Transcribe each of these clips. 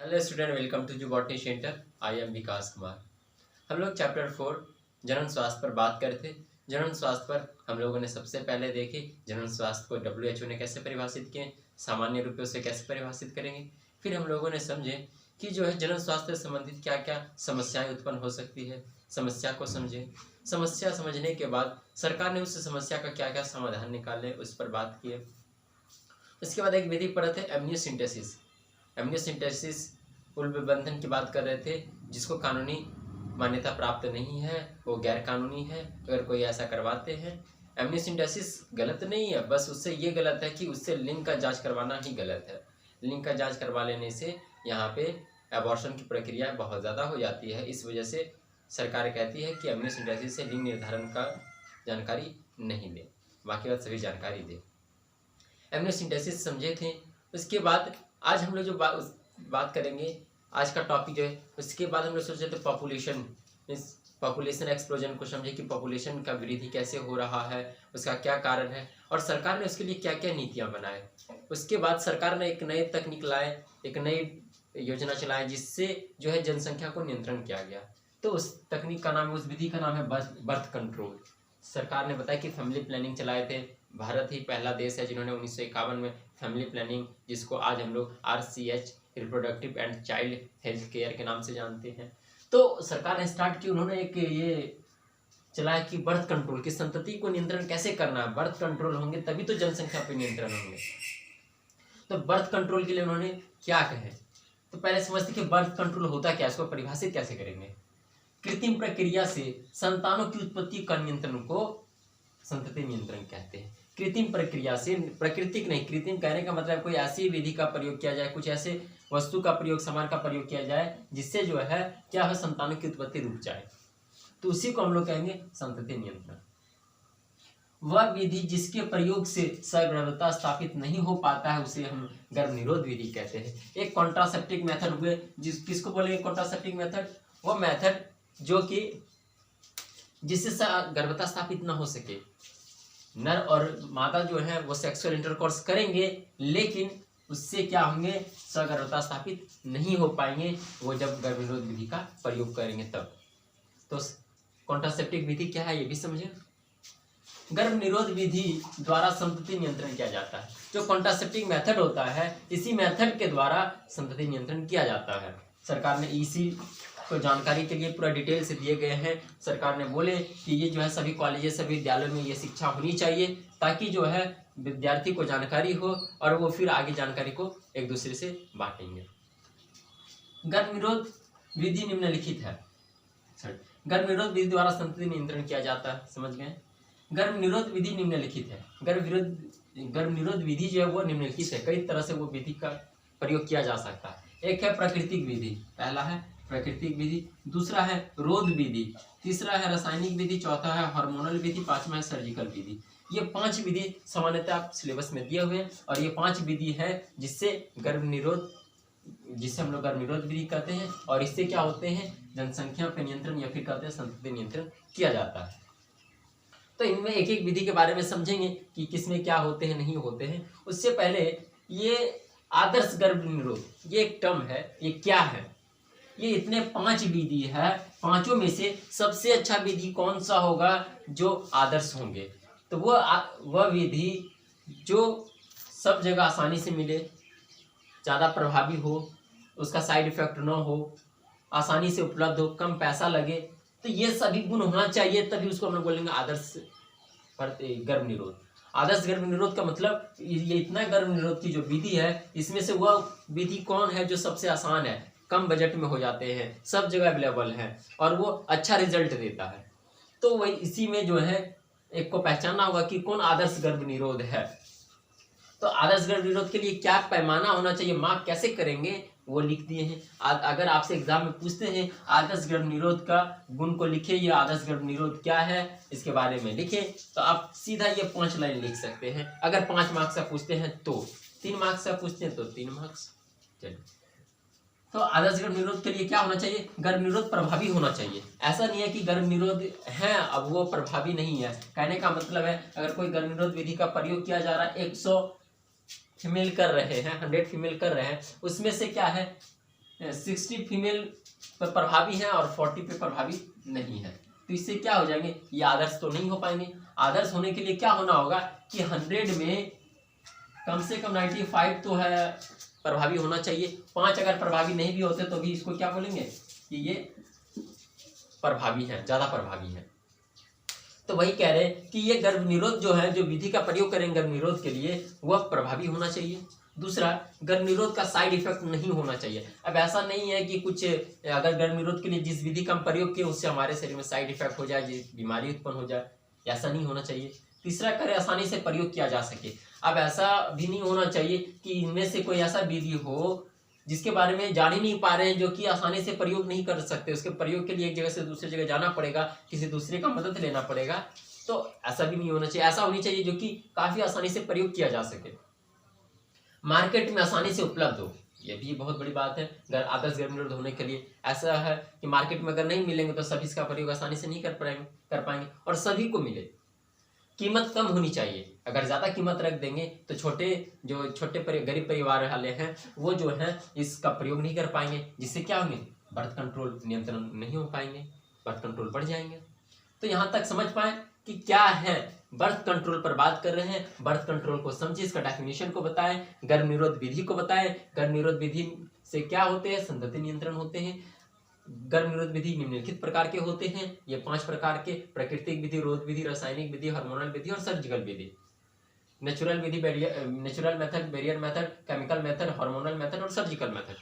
Hello student, welcome to जू botany centre. I am विकास कुमार। हम लोग चैप्टर 4 जनन स्वास्थ्य पर बात करते थे। जनन स्वास्थ्य पर हम लोगों ने सबसे पहले देखे जनन स्वास्थ्य को WHO ने कैसे परिभाषित किए, सामान्य रूप से कैसे परिभाषित करेंगे। फिर हम लोगों ने समझे कि जो है जनन स्वास्थ्य से संबंधित क्या क्या समस्याएं उत्पन्न हो सकती है, समस्या को समझे। समस्या समझने के बाद सरकार ने उस समस्या का क्या क्या समाधान निकाले उस पर बात की। इसके बाद एक विधि पढ़े थे एमनियोसिंथेसिस। एमनियोसिंथेसिस कुल विबंधन की बात कर रहे थे, जिसको कानूनी मान्यता प्राप्त नहीं है, वो गैर कानूनी है अगर कोई ऐसा करवाते हैं। एमनियोसिंथेसिस गलत नहीं है, बस उससे ये गलत है कि उससे लिंग का जांच करवाना ही गलत है। लिंग का जांच करवा लेने से यहाँ पे एबॉर्शन की प्रक्रिया बहुत ज़्यादा हो जाती है। इस वजह से सरकार कहती है कि एमनियोसिंथेसिस से लिंग निर्धारण का जानकारी नहीं दे, बाकी बात सभी जानकारी दे। एमनियोसिंथेसिस समझे थे। उसके बाद आज हम लोग जो बात करेंगे, आज का टॉपिक जो है, उसके बाद हम लोग सोचे थे पॉपुलेशन, इस पॉपुलेशन एक्सप्लोजन को समझे कि पॉपुलेशन का वृद्धि कैसे हो रहा है, उसका क्या कारण है और सरकार ने उसके लिए क्या क्या नीतियां बनाए। उसके बाद सरकार ने एक नई तकनीक लाए, एक नई योजना चलाए, जिससे जो है जनसंख्या को नियंत्रण किया गया। तो उस तकनीक का नाम, उस विधि का नाम है बर्थ कंट्रोल। सरकार ने बताया कि फैमिली प्लानिंग चलाए थे। भारत ही पहला देश है जिन्होंने 1951 में फैमिली प्लानिंग, जिसको आज हम लोग RCH reproductive and child health care के नाम से जानते हैं, तो सरकार ने स्टार्ट की। उन्होंने एक ये चलाया कि बर्थ कंट्रोल की, संतति को नियंत्रण कैसे करना है। बर्थ कंट्रोल होंगे तभी तो जनसंख्या पर नियंत्रण होंगे। तो बर्थ कंट्रोल के लिए उन्होंने क्या कहे, तो पहले समझते कि बर्थ कंट्रोल होता क्या, इसको परिभाषित कैसे करेंगे। कृत्रिम प्रक्रिया से संतानों की उत्पत्ति का नियंत्रण को संतति नियंत्रण कहते हैं। कृत्रिम प्रक्रिया से, प्राकृतिक नहीं, कृत्रिम कहने का मतलब कोई ऐसी विधि का प्रयोग किया जाए, कुछ ऐसे वस्तु का प्रयोग, सामान का प्रयोग किया जाए जिससे जो है क्या है, संतानों की उत्पत्ति रुक जाए, तो उसी को हम लोग कहेंगे संतति नियंत्रण। वह विधि जिसके प्रयोग से सगर्भता स्थापित नहीं हो पाता है उसे हम गर्भ निरोध विधि कहते हैं। एक कॉन्ट्रासेप्टिव मेथड हुए, किसको बोलेंगे कॉन्ट्रासेप्टिव मेथड, वो मेथड जो कि जिससे गर्भता स्थापित ना हो सके। नर और मादा जो है वो सेक्सुअल इंटरकोर्स करेंगे, लेकिन उससे क्या होंगे, सगर्भता स्थापित नहीं हो पाएंगे, वो जब गर्भ निरोध विधि का प्रयोग करेंगे तब। तो कॉन्ट्रासेप्टिव विधि क्या है ये भी समझे। गर्भ निरोध विधि द्वारा संतति नियंत्रण किया जाता है। जो कॉन्ट्रासेप्टिव मेथड होता है, इसी मेथड के द्वारा संतति नियंत्रण किया जाता है। सरकार ने इसी को जानकारी के लिए पूरा डिटेल से दिए गए हैं। सरकार ने बोले कि ये जो है सभी कॉलेजेस, सभी विद्यालयों में ये शिक्षा होनी चाहिए, ताकि जो है विद्यार्थी को जानकारी हो और वो फिर आगे जानकारी को एक दूसरे से बांटेंगे। गर्भ निरोध विधि निम्नलिखित है। गर्भ निरोध विधि द्वारा संतति नियंत्रण किया जाता है, समझ गए। गर्भ निरोध विधि निम्नलिखित है। गर्भ निरोध विधि जो है वो निम्नलिखित है। कई तरह से वो विधि का प्रयोग किया जा सकता है। एक है प्राकृतिक विधि, पहला है प्राकृतिक विधि, दूसरा है रोध विधि, तीसरा है रासायनिक विधि, चौथा है हार्मोनल विधि, पांचवा है सर्जिकल विधि। ये 5 विधि सामान्यतः सिलेबस में दिए हुए हैं और ये 5 विधि है जिससे गर्भ निरोध, जिसे हम लोग गर्भ निरोध विधि कहते हैं, और इससे क्या होते हैं, जनसंख्या पर नियंत्रण या फिर कहते हैं संतति नियंत्रण किया जाता है। तो इनमें एक एक विधि के बारे में समझेंगे कि किसमें क्या होते हैं, नहीं होते हैं। उससे पहले ये आदर्श गर्भ निरोध, ये एक टर्म है, ये क्या है। ये इतने 5 विधि है, पांचों में से सबसे अच्छा विधि कौन सा होगा, जो आदर्श होंगे। तो वह विधि जो सब जगह आसानी से मिले, ज़्यादा प्रभावी हो, उसका साइड इफेक्ट ना हो, आसानी से उपलब्ध हो, कम पैसा लगे, तो ये सभी गुण होना चाहिए, तभी उसको हम लोग बोलेंगे आदर्श गर्भ निरोध। आदर्श गर्भ निरोध का मतलब ये इतना गर्भ निरोध की जो विधि है, इसमें से वह विधि कौन है जो सबसे आसान है, कम बजट में हो जाते हैं, सब जगह अवेलेबल है और वो अच्छा रिजल्ट देता है। तो वही इसी में जो है एक को पहचानना होगा कि कौन आदर्श गर्भ निरोध है। तो आदर्श गर्भ निरोध के लिए क्या पैमाना होना चाहिए, माप कैसे करेंगे, वो लिख दिए हैं। अगर आपसे एग्जाम में पूछते हैं आदर्श गर्भ निरोध का गुण को लिखे, या आदर्श गर्भ निरोध क्या है इसके बारे में लिखे, तो आप सीधा ये 5 लाइन लिख सकते हैं। अगर 5 मार्क्स का पूछते हैं तो, 3 मार्क्स का पूछते हैं तो 3 मार्क्स। चलिए, तो आदर्श गर्भ निरोध के लिए क्या होना चाहिए, गर्भ निरोध प्रभावी होना चाहिए। ऐसा नहीं है कि गर्भ निरोध है अब वो प्रभावी नहीं है। कहने का मतलब है अगर कोई गर्भ निरोध विधि का प्रयोग किया जा रहा है, 100 फीमेल कर रहे हैं, 100 फीमेल कर रहे हैं, उसमें से क्या है 60 फीमेल पर प्रभावी है और 40 पे प्रभावी नहीं है, तो इससे क्या हो जाएंगे, ये आदर्श तो नहीं हो पाएंगे। आदर्श होने के लिए क्या होना होगा कि 100 में कम से कम 95 तो है प्रभावी होना चाहिए। 5 अगर प्रभावी नहीं भी होते तो भी इसको क्या बोलेंगे कि ये प्रभावी है, ज्यादा प्रभावी है। तो वही कह रहे हैं कि ये गर्भ निरोध जो है, जो विधि का प्रयोग करेंगे गर्भ निरोध के लिए, वह प्रभावी होना चाहिए। दूसरा, गर्भ निरोध का साइड इफेक्ट नहीं होना चाहिए। अब ऐसा नहीं है कि कुछ अगर गर्भ निरोध के लिए जिस विधि का हम प्रयोग किए उससे हमारे शरीर में साइड इफेक्ट हो जाए, बीमारी उत्पन्न हो जाए, ऐसा नहीं होना चाहिए। तीसरा, करे आसानी से प्रयोग किया जा सके। अब ऐसा भी नहीं होना चाहिए कि इनमें से कोई ऐसा विधि हो जिसके बारे में जान ही नहीं पा रहे हैं, जो कि आसानी से प्रयोग नहीं कर सकते, उसके प्रयोग के लिए एक जगह से दूसरी जगह जाना पड़ेगा, किसी दूसरे का मदद लेना पड़ेगा। तो ऐसा भी नहीं होना चाहिए। ऐसा होनी चाहिए जो कि काफी आसानी से प्रयोग किया जा सके, मार्केट में आसानी से उपलब्ध हो। ये भी बहुत बड़ी बात है आदर्श गर्भ निरोध होने के लिए। ऐसा है कि मार्केट में अगर नहीं मिलेंगे तो सभी इसका प्रयोग आसानी से नहीं कर पाएंगे और सभी को मिले। कीमत कम होनी चाहिए। अगर ज़्यादा कीमत रख देंगे तो छोटे गरीब परिवार वाले हैं वो जो है इसका प्रयोग नहीं कर पाएंगे, जिससे क्या होंगे, बर्थ कंट्रोल नियंत्रण नहीं हो पाएंगे, बर्थ कंट्रोल बढ़ जाएंगे। तो यहाँ तक समझ पाए कि क्या है, बर्थ कंट्रोल पर बात कर रहे हैं। बर्थ कंट्रोल को समझिए, इसका डेफिनेशन को बताएं, गर्भ निरोध विधि को बताएं। गर्भ निरोध विधि से क्या होते हैं, संतति नियंत्रण होते हैं। गर्भ निरोध विधि निम्नलिखित प्रकार के होते हैं, ये 5 प्रकार के: प्राकृतिक विधि, रोध विधि, रासायनिक विधि, हार्मोनल विधि और सर्जिकल विधि। नेचुरल विधि, natural method, barrier method, chemical method, hormonal method और सर्जिकल मेथड।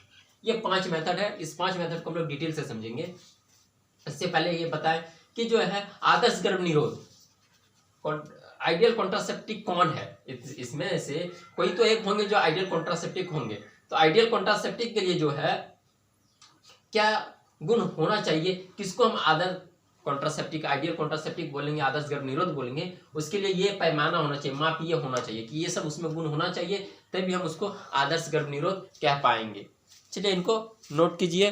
ये 5 मेथड है। इस 5 मेथड को हम लोग डिटेल से समझेंगे। इससे पहले ये बताएं कि जो है आदर्श गर्भ निरोध, आइडियल कॉन्ट्रासेप्टिव कौन है। इसमें से कोई तो एक होंगे जो आइडियल कॉन्ट्रासेप्टिव होंगे। तो आइडियल कॉन्ट्रासेप्टिव के लिए जो है क्या गुण होना चाहिए, किसको हम आदर्श कॉन्ट्रासेप्टिव, आइडियल कॉन्ट्रासेप्टिव बोलेंगे, आदर्श गर्भ निरोध बोलेंगे, उसके लिए ये पैमाना होना चाहिए, माप ये होना चाहिए कि ये सब उसमें गुण होना चाहिए, तभी हम उसको आदर्श गर्भ निरोध कह पाएंगे। चलिए इनको नोट कीजिए,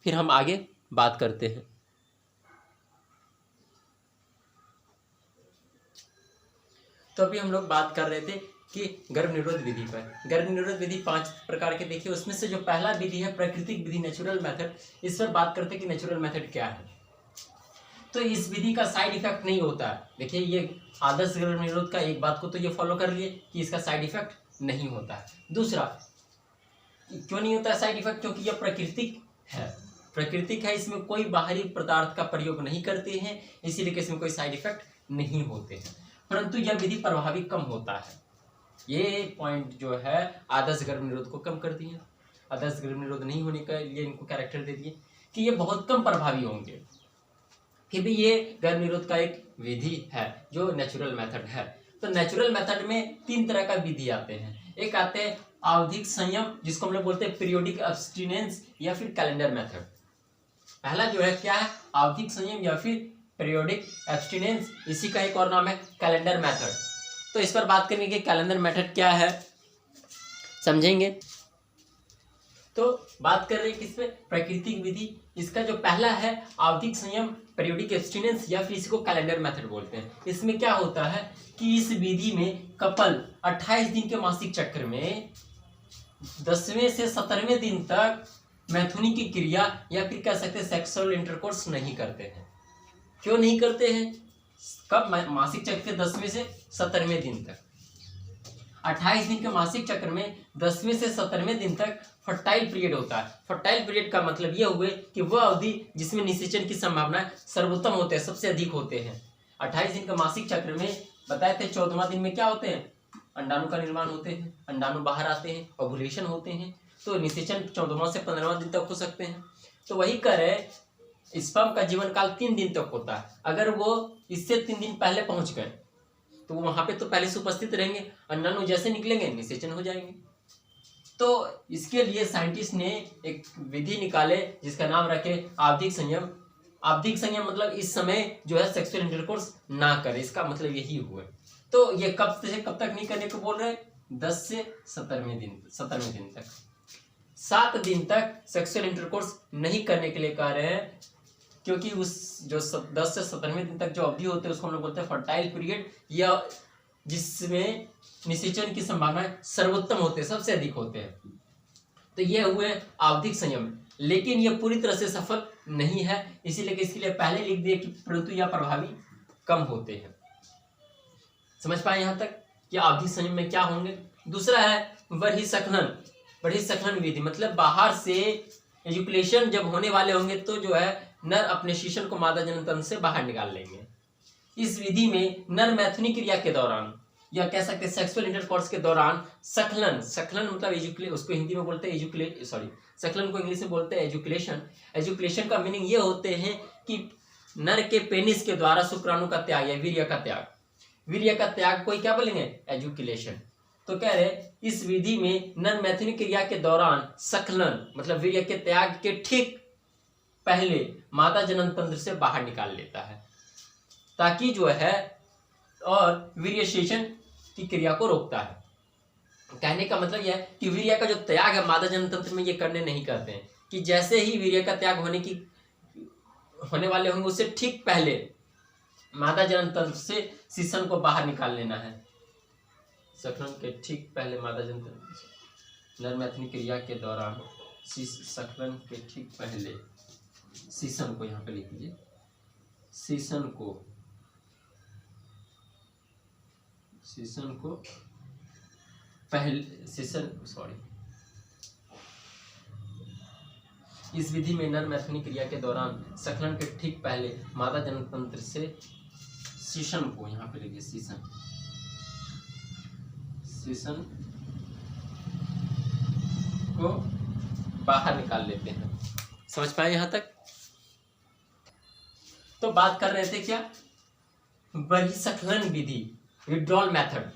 फिर हम आगे बात करते हैं। तो अभी हम लोग बात कर रहे थे कि गर्भ निरोध विधि पर। गर्भ निरोध विधि 5 प्रकार के देखिए, उसमें से जो पहला विधि है प्राकृतिक विधि, नेचुरल मेथड, इस पर बात करते हैं कि नेचुरल मेथड क्या है। तो इस विधि का साइड इफेक्ट नहीं होता है। देखिए ये आदर्श गर्भ निरोध का एक बात को तो ये फॉलो कर लिए कि इसका साइड इफेक्ट नहीं होता है। दूसरा, क्यों नहीं होता है साइड इफेक्ट, क्योंकि यह प्राकृतिक है। प्राकृतिक है, इसमें कोई बाहरी पदार्थ का प्रयोग नहीं करते हैं, इसीलिए इसमें कोई साइड इफेक्ट नहीं होते हैं। परंतु यह विधि प्रभावी कम होता है। ये पॉइंट जो है आदर्श गर्भ निरोध को कम कर दिए। आदर्श गर्भ निरोध नहीं होने का लिए इनको कैरेक्टर दे दिए कि ये बहुत कम प्रभावी होंगे। फिर भी ये गर्भ निरोध का एक विधि है जो नेचुरल मेथड है। तो नेचुरल मेथड में 3 तरह का विधि आते हैं। एक आते हैं आवधिक संयम, जिसको हम लोग बोलते हैं पीरियोडिक एब्स्टिनेंस या फिर कैलेंडर मेथड। पहला जो है क्या है, आवधिक संयम या फिर पीरियोडिक एब्स्टिनेंस, इसी का एक और नाम है कैलेंडर मेथड। तो इस पर बात करेंगे कि कैलेंडर मेथड क्या है, समझेंगे। तो बात कर रहे हैं किसमें, प्राकृतिक विधि। इसका जो पहला है आवधिक संयम, पीरियोडिक एब्स्टिनेंस या फिर इसको कैलेंडर मेथड बोलते हैं। इसमें क्या होता है कि इस विधि में कपल 28 दिन के मासिक चक्र में 10वें से 17वें दिन तक मैथुनी की क्रिया या फिर कह सकते हैं सेक्सुअल इंटरकोर्स नहीं करते हैं। क्यों नहीं करते हैं, कब, मासिक चक्र के 10वें से 17वें दिन तक। 28 दिन के मासिक चक्र में 10वें से 17वें दिन तक फर्टाइल पीरियड होता है। फर्टाइल पीरियड का मतलब यह हुए कि वह अवधि जिसमें निषेचन की संभावना सर्वोत्तम होते हैं, सबसे अधिक होते हैं। 28 दिन का मासिक चक्र में बताए थे 14वां दिन में क्या होते हैं, अंडाणु का निर्माण होते हैं, अंडाणु बाहर आते हैं, ओवुलेशन होते हैं। तो निषेचन 14वां से 15वां दिन तक हो सकते हैं। तो वही करें, स्पर्म का जीवन काल 3 दिन तक होता है। अगर वो इससे 3 दिन पहले पहुंच गए तो वहां पे तो पहले से उपस्थित रहेंगे, अंडाणु जैसे निकलेंगे निषेचन हो जाएंगे। तो इसके लिए साइंटिस्ट ने एक विधि निकाले जिसका नाम रखे आवधिक संयम। आवधिक संयम मतलब इस समय जो है सेक्सुअल इंटरकोर्स ना करे, इसका मतलब यही हुआ। तो ये कब से कब तक नहीं करने को बोल रहे हैं, 10 से 17वें दिन तक। 7 दिन तक सेक्सुअल इंटरकोर्स नहीं करने के लिए कह रहे हैं, क्योंकि उस जो 10 से 17वें दिन तक जो अवधि होते हैं उसको हम लोग बोलते हैं फर्टाइल पीरियड, या जिसमें निषेचन की संभावना सर्वोत्तम होते हैं, सबसे अधिक होते हैं। तो ये हुए आवधिक संयम, लेकिन ये पूरी तरह से सफल नहीं है, इसीलिए कि इसके लिए पहले लिख दिए कि परंतु यह प्रभावी कम होते हैं। समझ पाए यहाँ तक कि आवधिक संयम में क्या होंगे। दूसरा है बहिःसंकलन। बहिःसंकलन विधि मतलब बाहर से एजुकुलेशन जब होने वाले होंगे तो जो है नर अपने शिशन को मादा जनन तंत्र से बाहर निकाल लेंगे। इस विधि में नर मैथुनी क्रिया के दौरान या कह सकते हैं सेक्सुअल इंटरकोर्स के दौरान सकलन, सकलन मतलब एजुकुले, उसको हिंदी में बोलते हैं एजुकुलेट, सॉरी सकलन को इंग्लिश में बोलते हैं एजुकुलेशन। एजुकुलेशन का मीनिंग ये होते हैं कि नर के पेनिस के द्वारा शुक्राणु का त्याग या वीर्य का त्याग, वीर्य का त्याग कोई क्या बोलेंगे एजुकुलेशन। तो कह रहे इस विधि में नर मैथुनी क्रिया के दौरान सकलन मतलब वीर्य के त्याग के ठीक पहले मादा जनन तंत्र से बाहर निकाल लेता है ताकि जो है और वीर्यसेचन की क्रिया को रोकता है। कहने का मतलब यह है कि वीर्य का जो त्याग है मादा जनन तंत्र में ये करने नहीं करते हैं, कि जैसे ही वीर्य का त्याग होने वाले होंगे उससे ठीक पहले मादा जनन तंत्र से शिशन को बाहर निकाल लेना है। सकलन के ठीक पहले मादा जनन तंत्र से नर मैथुनी क्रिया के दौरान सकलन के ठीक पहले शिशन को यहाँ पे लिख लीजिए, शिशन को पहले इस विधि में नर मैथुनी क्रिया के दौरान सकलन के ठीक पहले मादा जनन तंत्र से शिशन को यहाँ पे लिखिए, शिशन को बाहर निकाल लेते हैं। समझ पाए यहाँ तक। तो बात कर रहे थे क्या बहिःसंकलन विधि, विड्रॉल मेथड।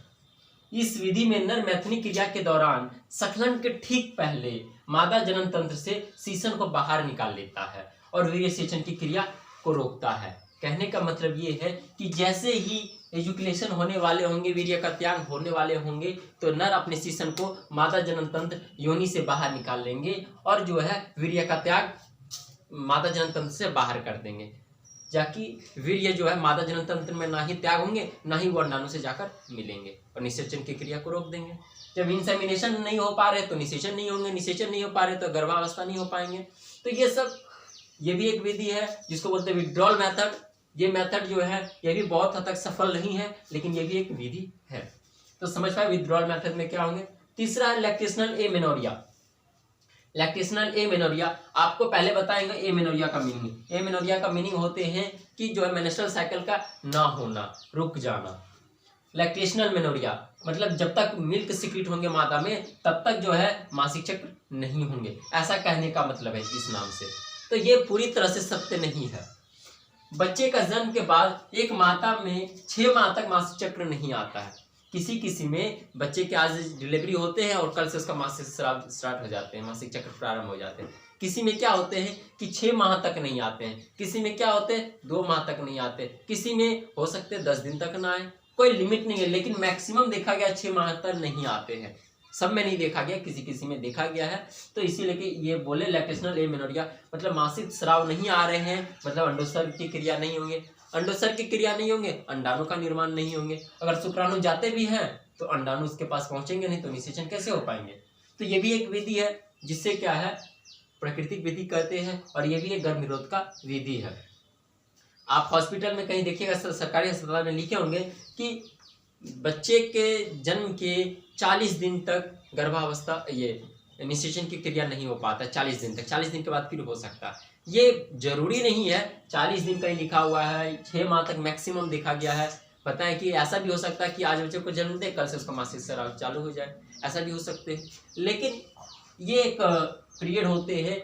इस विधि में नर मैथुनी क्रिया के दौरान सकलन के ठीक पहले मादा जनन तंत्र से शिशन को बाहर निकाल लेता है और वीर्यसेचन की क्रिया को रोकता है। कहने का मतलब ये है कि जैसे ही एजुकुलेशन होने वाले होंगे, वीर्य का त्याग होने वाले होंगे, तो नर अपने शिशन को मादा जनन तंत्र योनि से बाहर निकाल लेंगे और जो है वीर्य का त्याग मादा जनन तंत्र से बाहर कर देंगे, जाकि वीर्य जो है मादा जनन तंत्र में ना ही त्याग होंगे ना ही वो अंडाणु से जाकर मिलेंगे और निषेचन की क्रिया को रोक देंगे। जब इंसेमिनेशन नहीं हो पा रहे तो निषेचन नहीं होंगे, निषेचन नहीं हो पा रहे तो गर्भावस्था नहीं हो पाएंगे। तो ये भी एक विधि है जिसको बोलते हैं विड्रॉल मेथड। ये मेथड जो है ये भी बहुत हद तक सफल नहीं है, लेकिन ये भी एक विधि है। तो समझ पाए विड्रॉल मेथड में क्या होंगे। तीसरा है लैक्टेशनल एमेनोरिया। लैक्टेशनल एमेनोरिया आपको पहले बताएंगे एमेनोरिया का मीनिंग। एमेनोरिया का मीनिंग होते हैं कि जो है मेंस्ट्रुअल साइकिल का ना होना, रुक जाना। लैक्टेशनल मेनोरिया मतलब जब तक मिल्क सिक्रीट होंगे मादा में तब तक जो है मासिक चक्र नहीं होंगे, ऐसा कहने का मतलब है इस नाम से। तो ये पूरी तरह से सत्य नहीं है। बच्चे का जन्म के बाद एक माता में 6 माह तक मासिक चक्र नहीं आता है। किसी में बच्चे के आज डिलीवरी होते हैं और कल से उसका मासिक स्राव स्टार्ट हो जाते हैं, मासिक चक्र प्रारंभ हो जाते हैं। किसी में क्या होते हैं कि 6 माह तक नहीं आते हैं, किसी में क्या होते हैं 2 माह तक नहीं आते, किसी में हो सकते 10 दिन तक ना आए, कोई लिमिट नहीं है। लेकिन मैक्सिमम देखा गया 6 माह तक नहीं आते हैं, सब में नहीं देखा गया, किसी में देखा गया है। तो इसीलिए कि ये बोले लैक्टेशनल एमेनोरिया मतलब मासिक स्राव नहीं आ रहे हैं, मतलब अंडोत्सर्ग की क्रिया नहीं होंगे। अंडोत्सर्ग की क्रिया नहीं होंगे, अंडाणु का निर्माण नहीं होंगे। अगर शुक्राणु जाते भी हैं तो अंडाणु उसके पास पहुंचेंगे नहीं, तो निषेचन कैसे हो पाएंगे। तो ये भी एक विधि है जिससे क्या है प्राकृतिक विधि कहते हैं, और ये भी एक गर्भ निरोध का विधि है। आप हॉस्पिटल में कहीं देखिएगा, सरकारी अस्पताल में लिखे होंगे कि बच्चे के जन्म के 40 दिन तक गर्भावस्था ये निषेचन की क्रिया नहीं हो पाता। 40 दिन तक, 40 दिन के बाद फिर हो सकता है। ये जरूरी नहीं है 40 दिन कहीं लिखा हुआ है, 6 माह तक मैक्सिमम देखा गया है। पता है कि ऐसा भी हो सकता है कि आज बच्चे को जन्म दे कल से उसका मासिक स्राव चालू हो जाए, ऐसा भी हो सकते हैं। लेकिन ये एक पीरियड होते हैं,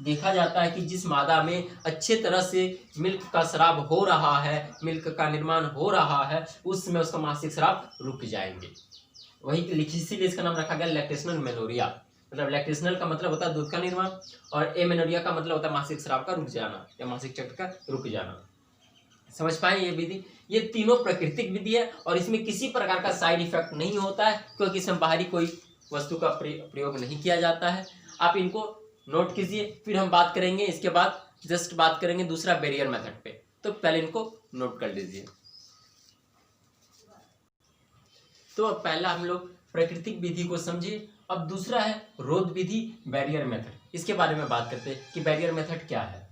देखा जाता है कि जिस मादा में अच्छे तरह से मिल्क का स्राव हो रहा है, मिल्क का निर्माण हो रहा है, उसमें उसका मासिक स्राव रुक जाएंगे। वही इसीलिए इसका नाम रखा गया लैक्टेशनल मेनोरिया। मतलब लैक्टेशनल का मतलब होता है दूध का निर्माण और एमेनोरिया का मतलब होता है मासिक स्राव का रुक जाना या मासिक चक्र का रुक जाना। समझ पाए ये विधि। ये तीनों प्राकृतिक विधि है और इसमें किसी प्रकार का साइड इफेक्ट नहीं होता है, क्योंकि इसमें बाहरी कोई वस्तु का प्रयोग नहीं किया जाता है। आप इनको नोट कीजिए, फिर हम बात करेंगे इसके बाद जस्ट बात करेंगे दूसरा बैरियर मेथड पे। तो पहले इनको नोट कर लीजिए। तो पहला हम लोग प्राकृतिक विधि को समझिए अब दूसरा है रोध विधि, बैरियर मेथड। इसके बारे में बात करते हैं कि बैरियर मेथड क्या है।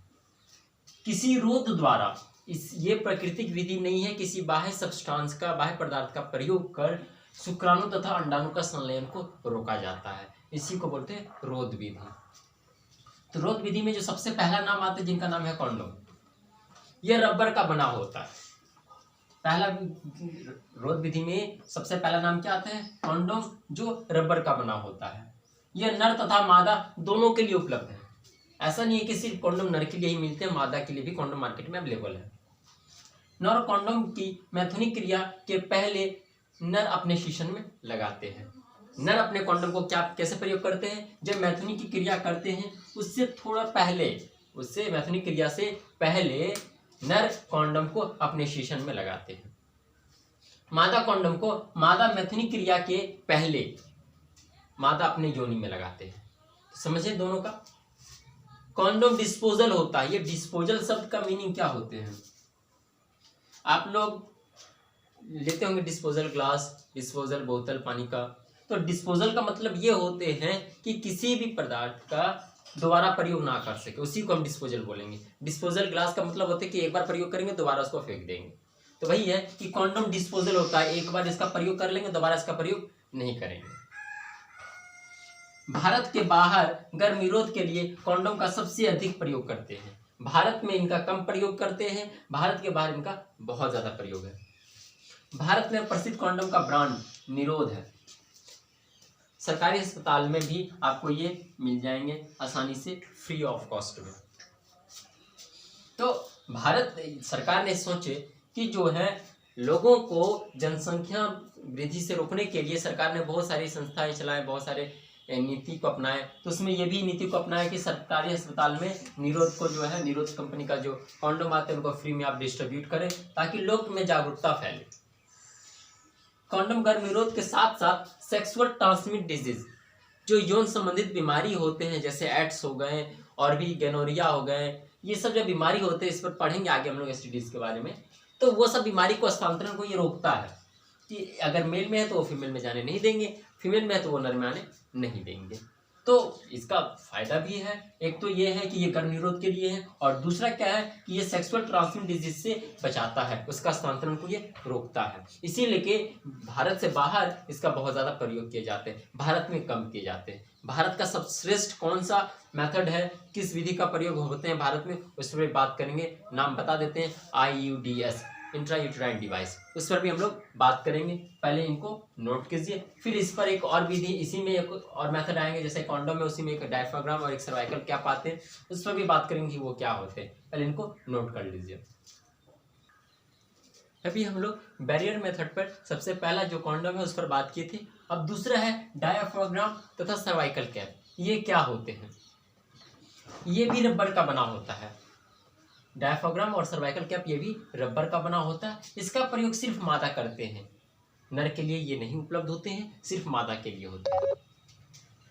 किसी रोध द्वारा, ये प्राकृतिक विधि नहीं है, किसी बाह्य सब्सटेंस का, बाह्य पदार्थ का प्रयोग कर शुक्राणु तथा अंडाणु का संलयन को रोका जाता है, इसी को बोलते हैं रोध विधि। तो रोध विधि में जो सबसे पहला नाम आता है जिनका नाम है कॉन्डोम, यह रबर का बना होता है। पहला रोध विधि में सबसे पहला नाम क्या आता है? कॉन्डोम, जो रबर का बना होता है। यह नर तथा मादा दोनों के लिए उपलब्ध है। ऐसा नहीं है कि सिर्फ कॉन्डोम नर के लिए ही मिलते हैं, मादा के लिए भी कॉन्डोम मार्केट में अवेलेबल है। नर कॉन्डोम की मैथुनिक क्रिया के पहले नर अपने शीशन में लगाते हैं। नर अपने कॉन्डोम को कैसे प्रयोग करते हैं? जब मैथुनिक की क्रिया करते हैं उससे थोड़ा पहले, उससे मैथुनिक क्रिया से पहले नर कॉन्डोम को अपने शीशन में लगाते हैं। मादा कॉन्डोम को मादा मैथुनिक क्रिया के पहले मादा अपने योनि में लगाते हैं। समझे दोनों का? कॉन्डोम डिस्पोजल होता है। ये डिस्पोजल शब्द का मीनिंग क्या होते हैं? आप लोग लेते होंगे डिस्पोजल ग्लास, डिस्पोजल बोतल पानी का। तो डिस्पोजल का मतलब ये होते हैं कि किसी भी पदार्थ का दोबारा प्रयोग ना कर सके, उसी को हम डिस्पोजल बोलेंगे। डिस्पोजल ग्लास का मतलब होता है कि एक बार प्रयोग करेंगे दोबारा उसको फेंक देंगे। तो वही है कि कॉन्डोम डिस्पोजल होता है, एक बार इसका प्रयोग कर लेंगे दोबारा इसका प्रयोग नहीं करेंगे। भारत के बाहर गर्भ निरोध के लिए कॉन्डोम का सबसे अधिक प्रयोग करते हैं। भारत में इनका कम प्रयोग करते हैं, भारत के बाहर इनका बहुत ज्यादा प्रयोग है। भारत में प्रसिद्ध कॉन्डोम का ब्रांड निरोध है। सरकारी अस्पताल में भी आपको ये मिल जाएंगे आसानी से, फ्री ऑफ कॉस्ट में। तो भारत सरकार ने सोचे कि जो है लोगों को जनसंख्या वृद्धि से रोकने के लिए सरकार ने बहुत सारी संस्थाएं चलाएं, बहुत सारे नीति को अपनाए। तो उसमें ये भी नीति को अपनाया कि सरकारी अस्पताल में निरोध को जो है, निरोध कंपनी का जो कॉन्डोम आते हैं उनको फ्री में आप डिस्ट्रीब्यूट करें ताकि लोग में जागरूकता फैले। कॉन्डोम गर्भ निरोध के साथ साथ सेक्सुअल ट्रांसमिट डिजीज, जो यौन संबंधित बीमारी होते हैं, जैसे एड्स हो गए और भी गोनोरिया हो गए, ये सब जो बीमारी होते हैं, इस पर पढ़ेंगे आगे हम लोग एसटीडीज के बारे में। तो वो सब बीमारी को, हस्तांतरण को ये रोकता है कि अगर मेल में है तो वो फीमेल में जाने नहीं देंगे, फीमेल में है तो वो नर में आने नहीं देंगे। तो इसका फायदा भी है। एक तो ये है कि ये गर्भ निरोध के लिए है, और दूसरा क्या है कि ये सेक्सुअल ट्रांसमिट डिजीज से बचाता है, उसका हस्तांतरण को ये रोकता है। इसीलिए कि भारत से बाहर इसका बहुत ज़्यादा प्रयोग किए जाते हैं, भारत में कम किए जाते हैं। भारत का सबश्रेष्ठ कौन सा मेथड है, किस विधि का प्रयोग होते हैं भारत में, उस पर बात करेंगे। नाम बता देते हैं, IUDS, इंट्रायूटेराइन डिवाइस, उस पर भी हम लोग बात करेंगे। पहले इनको नोट कीजिए, फिर इस पर एक और विधि, इसी में एक और मेथड आएंगे, जैसे कॉन्डोम में उसी में एक डायफ्राग्राम और एक सर्वाइकल कैप आते हैं, उस पर भी बात करेंगे कि वो क्या होते हैं। पहले इनको नोट कर लीजिए। अभी हम लोग बैरियर मेथड पर सबसे पहला जो कॉन्डोम है उस पर बात की थी। अब दूसरा है डायफ्राग्राम तथा सर्वाइकल कैप। ये क्या होते हैं? ये भी रबर का बना होता है। डायफ्राग्राम और सर्वाइकल कैप ये भी रबर का बना होता है। इसका प्रयोग सिर्फ मादा करते हैं, नर के लिए ये नहीं उपलब्ध होते हैं, सिर्फ मादा के लिए होते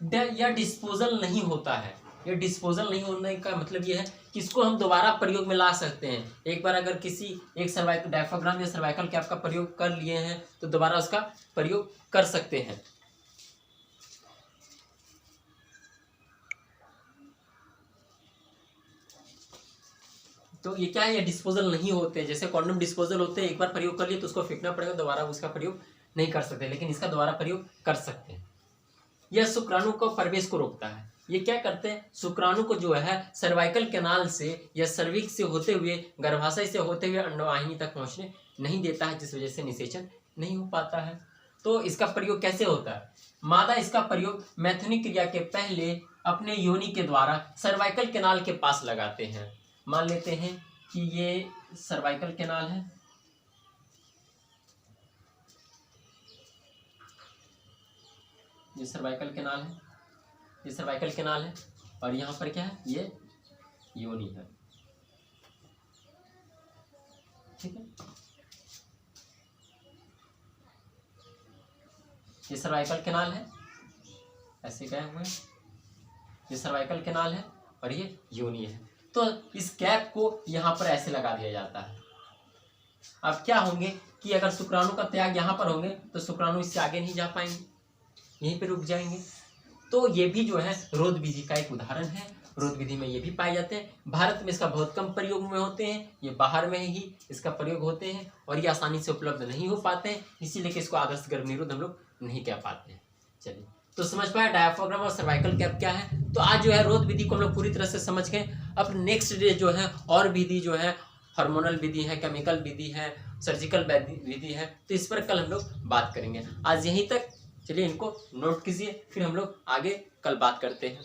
हैं। यह डिस्पोजल नहीं होता है। ये डिस्पोजल नहीं होने का मतलब ये है कि इसको हम दोबारा प्रयोग में ला सकते हैं। एक बार अगर किसी एक सर्वाइकल डायफ्राग्राम या सर्वाइकल कैप का प्रयोग कर लिए हैं तो दोबारा उसका प्रयोग कर सकते हैं। तो ये क्या है, ये डिस्पोजल नहीं होते हैं। जैसे कॉन्डोम डिस्पोजल होते हैं, एक बार प्रयोग कर लिए तो उसको फेंकना पड़ेगा, दोबारा उसका प्रयोग नहीं कर सकते, लेकिन इसका दोबारा प्रयोग कर सकते हैं। यह शुक्राणु को प्रवेश को रोकता है। ये क्या करते हैं, शुक्राणु को जो है सर्वाइकल कैनाल से या सर्विक्स से होते हुए, गर्भाशय से होते हुए अंडवाहिनी तक पहुंचने नहीं देता है, जिस वजह से निषेचन नहीं हो पाता है। तो इसका प्रयोग कैसे होता है? मादा इसका प्रयोग मैथुनिक क्रिया के पहले अपने योनि के द्वारा सर्वाइकल कैनाल के पास लगाते हैं। मान लेते हैं कि ये सर्वाइकल कैनाल है, ये सर्वाइकल कैनाल है, ये सर्वाइकल कैनाल है, और यहाँ पर क्या है, ये योनि है। ठीक है, ये सर्वाइकल कैनाल है, ऐसे गए हुए, ये सर्वाइकल कैनाल है और ये योनि है। तो इस कैप को यहाँ पर ऐसे लगा दिया जाता है। अब क्या होंगे कि अगर शुक्राणु का त्याग यहाँ पर होंगे तो शुक्राणु इससे आगे नहीं जा पाएंगे, यहीं पे रुक जाएंगे। तो ये भी जो है रोध विधि का एक उदाहरण है। रोध विधि में ये भी पाए जाते हैं। भारत में इसका बहुत कम प्रयोग में होते हैं, ये बाहर में ही इसका प्रयोग होते हैं और ये आसानी से उपलब्ध नहीं हो पाते हैं, इसीलिए कि इसको आदर्श गर्भ निरोध हम लोग नहीं कह पाते हैं। चलिए, तो समझ पाए डायाफ्राम और सर्वाइकल कैप क्या है। तो आज जो है रोध विधि को हम लोग पूरी तरह से समझ गए। अब नेक्स्ट डे जो है और विधि जो है हार्मोनल विधि है, केमिकल विधि है, सर्जिकल विधि है, तो इस पर कल हम लोग बात करेंगे। आज यहीं तक, चलिए इनको नोट कीजिए, फिर हम लोग आगे कल बात करते हैं।